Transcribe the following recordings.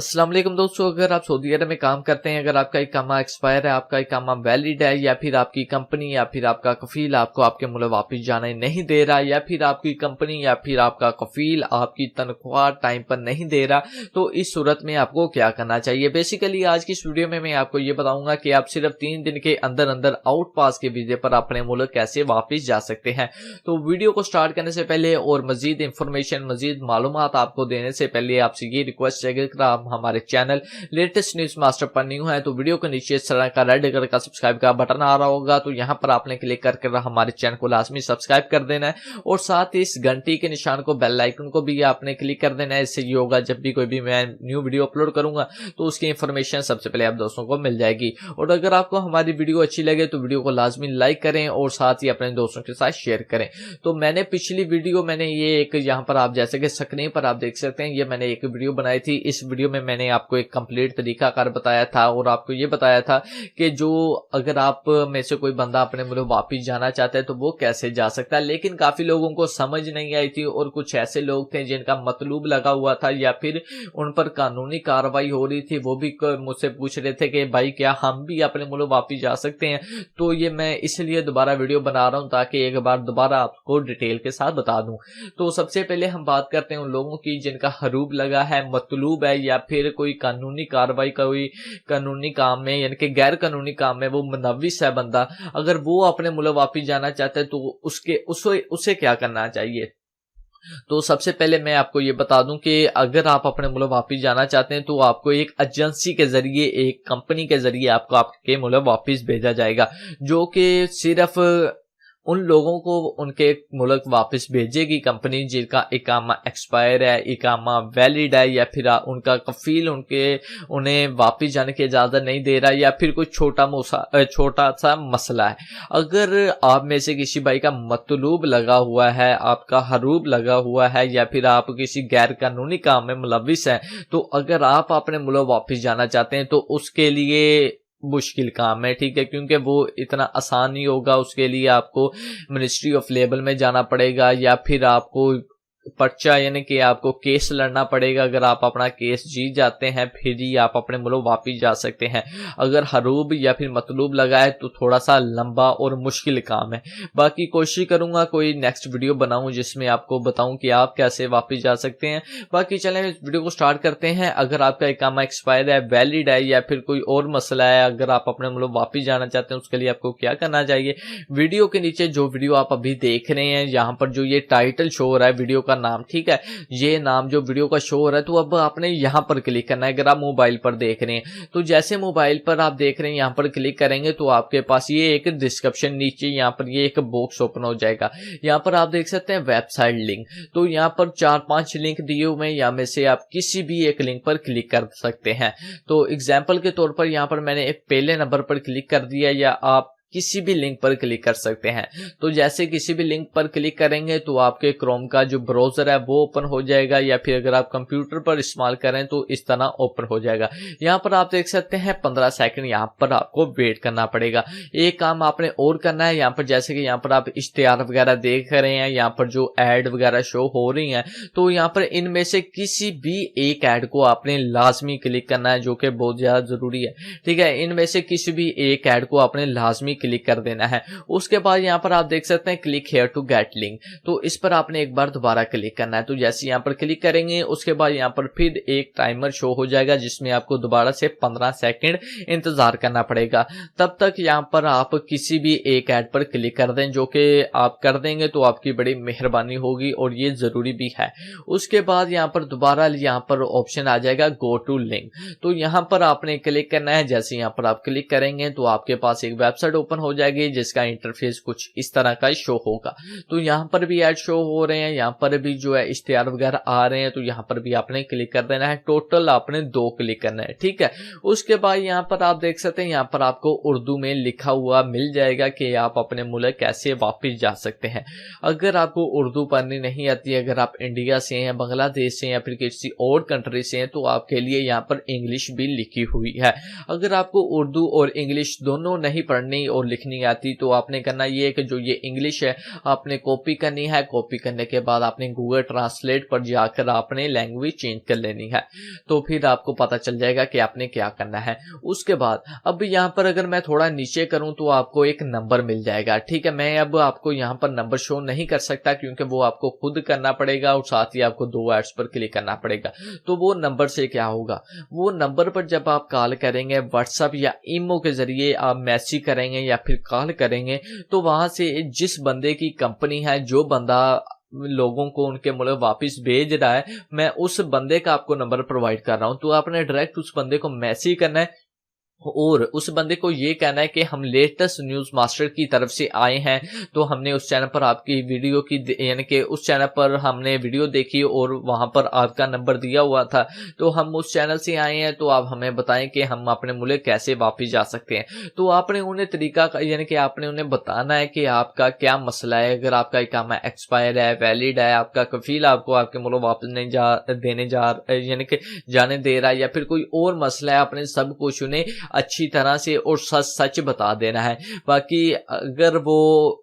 अस्सलाम वालेकुम दोस्तों, अगर आप सऊदी अरब में काम करते हैं, अगर आपका इकामा एक्सपायर है, आपका इकामा वैलिड है, या फिर आपकी कंपनी या फिर आपका कफील आपको आपके मुल्क वापस जाने नहीं दे रहा, या फिर आपकी कंपनी या फिर आपका कफील आपकी तनख्वाह टाइम पर नहीं दे रहा, तो इस सूरत में आपको क्या करना चाहिए। बेसिकली आज की इस वीडियो में मैं आपको ये बताऊंगा कि आप सिर्फ 3 दिन के अंदर अंदर आउट पास के वीजे पर अपने मुल्क कैसे वापस जा सकते हैं। तो वीडियो को स्टार्ट करने से पहले और मजीद इंफॉर्मेशन, मजीद मालूमात आपको देने से पहले आपसे ये रिक्वेस्ट है कि आप हमारे चैनल लेटेस्ट न्यूज मास्टर पर न्यू है तो वीडियो के नीचे इस तरह का रेड कलर का सब्सक्राइब का बटन आ रहा होगा, तो यहां पर आपने क्लिक करके हमारे चैनल को लाजमी सब्सक्राइब कर देना है और साथ ही इस घंटी के निशान को, बेल आइकन को भी आपने क्लिक कर देना है। इससे ये होगा जब भी कोई भी मैं न्यू वीडियो अपलोड करूंगा तो उसकी इंफॉर्मेशन सबसे पहले आप दोस्तों को मिल जाएगी। और अगर आपको हमारी वीडियो अच्छी लगे तो वीडियो को लाजमी लाइक करें और साथ ही अपने दोस्तों के साथ शेयर करें। तो मैंने पिछली वीडियो ये एक यहाँ पर आप जैसे कि स्क्रीन पर आप देख सकते हैं, ये मैंने एक वीडियो बनाई थी। इस वीडियो में मैंने आपको एक कंप्लीट तरीका कार बताया था और आपको ये बताया था कि जो अगर आप में से कोई बंदा अपने मुल्क वापस जाना चाहता है तो वो कैसे जा सकता है। लेकिन काफी लोगों को समझ नहीं आई थी और कुछ ऐसे लोग थे जिनका मतलूब लगा हुआ था या फिर उन पर कानूनी कार्रवाई हो रही थी, वो भी मुझसे पूछ रहे थे कि भाई क्या हम भी अपने मुल्क वापस जा सकते हैं। तो ये मैं इसलिए दोबारा वीडियो बना रहा हूं ताकि एक बार दोबारा आपको डिटेल के साथ बता दूं। तो सबसे पहले हम बात करते हैं उन लोगों की जिनका हरूब लगा है, मतलूब है या फिर कोई कानूनी कार्रवाई, कोई कानूनी काम में यानी कि गैर कानूनी काम में वो मुनव्विस है बंदा। अगर वो अपने मुल्क वापस जाना चाहता है तो उसे क्या करना चाहिए। तो सबसे पहले मैं आपको ये बता दूं कि अगर आप अपने मुल्क वापस जाना चाहते हैं तो आपको एक एजेंसी के जरिए, एक कंपनी के जरिए आपको आपके मुल्क वापस भेजा जाएगा, जो कि सिर्फ उन लोगों को उनके मुल्क वापस भेजेगी कंपनी जिनका इकामा एक्सपायर है, इकामा वैलिड है, या फिर उनका कफील उन्हें वापस जाने की इजाजत नहीं दे रहा, या फिर कोई छोटा सा मसला है। अगर आप में से किसी भाई का मतलूब लगा हुआ है, आपका हरूब लगा हुआ है, या फिर आप किसी गैर कानूनी काम में मुलविस हैं, तो अगर आप अपने मुल्क वापस जाना चाहते हैं तो उसके लिए मुश्किल काम है, ठीक है, क्योंकि वो इतना आसान नहीं होगा। उसके लिए आपको मिनिस्ट्री ऑफ लेबर में जाना पड़ेगा या फिर आपको पर्चा यानी कि आपको केस लड़ना पड़ेगा। अगर आप अपना केस जीत जाते हैं फिर ही आप अपने मुल्क वापस जा सकते हैं। अगर हरूब या फिर मतलूब लगा है तो थोड़ा सा लंबा और मुश्किल काम है। बाकी कोशिश करूंगा कोई नेक्स्ट वीडियो बनाऊं जिसमें आपको बताऊं कि आप कैसे वापस जा सकते हैं। बाकी चलें इस वीडियो को स्टार्ट करते हैं। अगर आपका इकामा एक्सपायर है, वैलिड है, या फिर कोई और मसला है, अगर आप अपने मुल्क वापस जाना चाहते हैं उसके लिए आपको क्या करना चाहिए। वीडियो के नीचे जो वीडियो आप अभी देख रहे हैं, यहाँ पर जो ये टाइटल शो हो रहा है वीडियो का नाम, ठीक है, ये नाम जो वीडियो का शो हो रहा है, तो अब आपने यहां पर क्लिक करना है। अगर आप मोबाइल पर देख रहे हैं तो जैसे मोबाइल पर आप देख रहे हैं यहां पर क्लिक करेंगे तो आपके पास ये एक डिस्क्रिप्शन नीचे यहां पर ये एक बॉक्स ओपन हो जाएगा। यहां पर आप देख सकते हैं वेबसाइट लिंक, तो यहां पर 4-5 लिंक दिए हुए हैं, यहां में से आप किसी भी एक लिंक पर क्लिक कर सकते हैं। तो एग्जाम्पल के तौर पर यहां पर मैंने एक पहले नंबर पर क्लिक कर दिया, या आप किसी भी लिंक पर क्लिक कर सकते हैं। तो जैसे किसी भी लिंक पर क्लिक करेंगे तो आपके क्रोम का जो ब्राउजर है वो ओपन हो जाएगा, या फिर अगर आप कंप्यूटर पर इस्तेमाल करें तो इस तरह ओपन हो जाएगा। यहाँ पर आप देख सकते हैं 15 सेकंड यहाँ पर आपको वेट करना पड़ेगा। एक काम आपने और करना है, यहाँ पर जैसे कि यहाँ पर आप इश्तिहार वगैरह देख रहे हैं, यहाँ पर जो एड वगैरह शो हो रही हैं, तो यहाँ पर इनमें से किसी भी एक एड को आपने लाजमी क्लिक करना है, जो कि बहुत ज्यादा जरूरी है, ठीक है। इनमें से किसी भी एक एड को आपने लाजमी क्लिक कर देना है। उसके बाद यहां पर आप देख सकते हैं click here to get link, तो इस पर आपने एक बार दोबारा क्लिक करना है। तो जैसे यहां पर क्लिक करेंगे उसके बाद यहां पर फिर एक टाइमर शो हो जाएगा जिसमें आपको दोबारा से 15 सेकंड इंतजार करना पड़ेगा। तब तक यहां पर आप किसी भी एक ऐड पर क्लिक कर दें, जो कि आप कर देंगे तो आपकी बड़ी मेहरबानी होगी और ये जरूरी भी है। उसके बाद यहां पर दोबारा यहां पर ऑप्शन आ जाएगा गो टू लिंक, तो यहां पर आपने क्लिक करना है। जैसे यहां पर आप क्लिक करेंगे तो आपके पास एक वेबसाइट ओपन हो जाएगी जिसका इंटरफेस कुछ इस तरह का शो होगा। तो यहां पर भी ऐड शो हो रहे हैं, यहां पर भी जो है इश्तिहार वगैरह आ रहे हैं, तो यहां पर भी आपने क्लिक कर देना है। टोटल आपने 2 क्लिक करना है, ठीक है। उसके बाद यहां पर आप देख सकते हैं यहां पर आपको उर्दू में लिखा हुआ मिल जाएगा कि आप अपने मुल्क कैसे वापस जा सकते हैं। अगर आपको उर्दू पढ़नी नहीं आती, अगर आप इंडिया से हैं, बांग्लादेश से या फिर किसी और कंट्री से हैं, तो आपके लिए यहां पर इंग्लिश भी लिखी हुई है। अगर आपको उर्दू और इंग्लिश दोनों नहीं पढ़नी اور لکھنی آتی تو آپ نے کرنا یہ ہے کہ جو یہ انگلش ہے آپ نے کاپی کرنی ہے. کاپی کرنے کے بعد آپ نے گوگل ٹرانسلیٹ پر جا کر آپ نے لینگویج چینج کر لینی ہے. تو پھر آپ کو پتا چل جائے گا کہ آپ نے کیا کرنا ہے. اس کے بعد اب یہاں پر اگر میں تھوڑا نیچے کروں تو آپ کو ایک نمبر مل جائے گا. ٹھیک ہے, میں اب آپ کو یہاں پر نمبر شو نہیں کر سکتا کیونکہ وہ آپ کو خود کرنا پڑے گا اور ساتھ ہی آپ کو 2 ایڈس پر کلک کرنا پڑے گا. تو وہ نمبر سے کیا ہوگا, وہ نمبر پر جب آپ کال کریں گے واٹس ایپ یا ایمو کے ذریعے آپ میسج کریں گے یا پھر کال کریں گے تو وہاں سے جس بندے کی کمپنی ہے, جو بندہ لوگوں کو ان کے ملک واپس بھیج رہا ہے, میں اس بندے کا آپ کو نمبر پرووائڈ کر رہا ہوں. تو آپ نے ڈائریکٹ اس بندے کو میسج کرنا ہے اور اس بندے کو یہ کہنا ہے کہ ہم لیٹسٹ نیوز ماسٹر کی طرف سے آئے ہیں, تو ہم نے اس چینل پر آپ کی ویڈیو کی یعنی کہ اس چینل پر ہم نے ویڈیو دیکھی اور وہاں پر آپ کا نمبر دیا ہوا تھا, تو ہم اس چینل سے آئے ہیں, تو آپ ہمیں بتائیں کہ ہم اپنے ملک کیسے واپس جا سکتے ہیں. تو آپ نے انہیں طریقہ یعنی کہ آپ نے انہیں بتانا ہے کہ آپ کا کیا مسئلہ ہے. اگر آپ کا اقامہ ایکسپائر ہے, ویلڈ ہے, آپ کا کفیل آپ کو آپ کے ملک واپس نہیں یعنی کہ جانے دے رہا ہے, یا پھر کوئی اور مسئلہ ہے, آپ نے سب کچھ انہیں اچھی طرح سے اور سچ بتا دینا ہے. باقی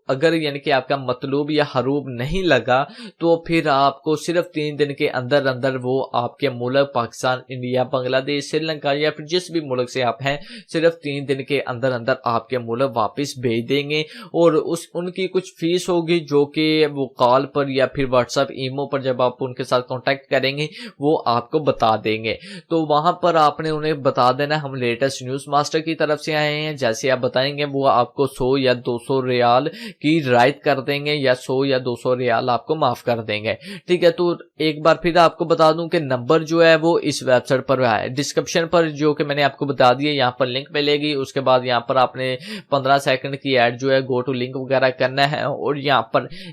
اگر یعنی کہ آپ کا مطلوب یا حروب نہیں لگا تو پھر آپ کو صرف 3 دن کے اندر اندر وہ آپ کے ملک پاکستان, انڈیا, بنگلہ دیش, سری لنکا یا پھر جس بھی ملک سے آپ ہیں, صرف 3 دن کے اندر اندر آپ کے ملک واپس بھیج دیں گے. اور ان کی کچھ فیس ہوگی جو کہ وہ کال پر یا پھر واٹس ایپ ایمو پر جب آپ ان کے ساتھ کانٹیکٹ کریں گے وہ آپ کو بتا دیں گے. تو وہاں پر آپ نے انہیں بتا دینا ہم لیٹسٹ نیوز ماسٹر کی طرف سے آئے ہیں, جیسے آپ بتائیں گے وہ آپ کو 100 یا 200 ریال کی رعایت کر دیں گے یا 100 یا 200 ریال آپ کو معاف کر دیں گے. ٹھیک ہے, تو ایک بار پھر آپ کو بتا دوں کہ نمبر جو ہے وہ اس ویب سائٹ پر ہے, ڈسکرپشن پر جو کہ میں نے آپ کو بتا دیا, یہاں پر لنک ملے گی. اس کے بعد یہاں پر آپ نے 15 سیکنڈ کی ایڈ جو ہے گو ٹو لنک وغیرہ کرنا ہے, اور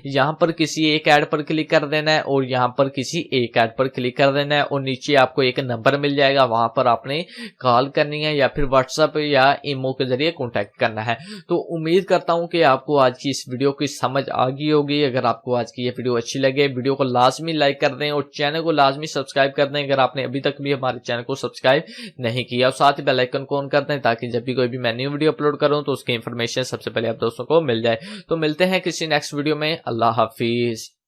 یہاں پر کسی ایک ایڈ پر کلک کر دینا ہے اور یہاں پر کسی ایک ایڈ پر کلک کر دینا ہے, اور نیچے آپ کو ایک نمبر مل جائے گا, وہاں پر آپ نے کال کرنی ہے یا پھر واٹس ایپ یا ایمو کے ذریعے کانٹیکٹ کرنا ہے. تو امید کرتا ہوں کہ آپ کو آج کی اس ویڈیو کی سمجھ آ گئی ہوگی. اگر آپ کو آج کی یہ ویڈیو اچھی لگے, ویڈیو کو لازمی لائک کر دیں اور چینل کو لازمی سبسکرائب کر دیں اگر آپ نے ابھی تک بھی ہمارے چینل کو سبسکرائب نہیں کیا, اور ساتھ ہی بیل آئیکن کو آن کر دیں تاکہ جب بھی کوئی بھی میں نیو ویڈیو اپلوڈ کروں تو اس کی انفارمیشن سب سے پہلے آپ دوستوں کو مل جائے. تو ملتے ہیں کسی نیکسٹ ویڈیو میں. اللہ حافظ.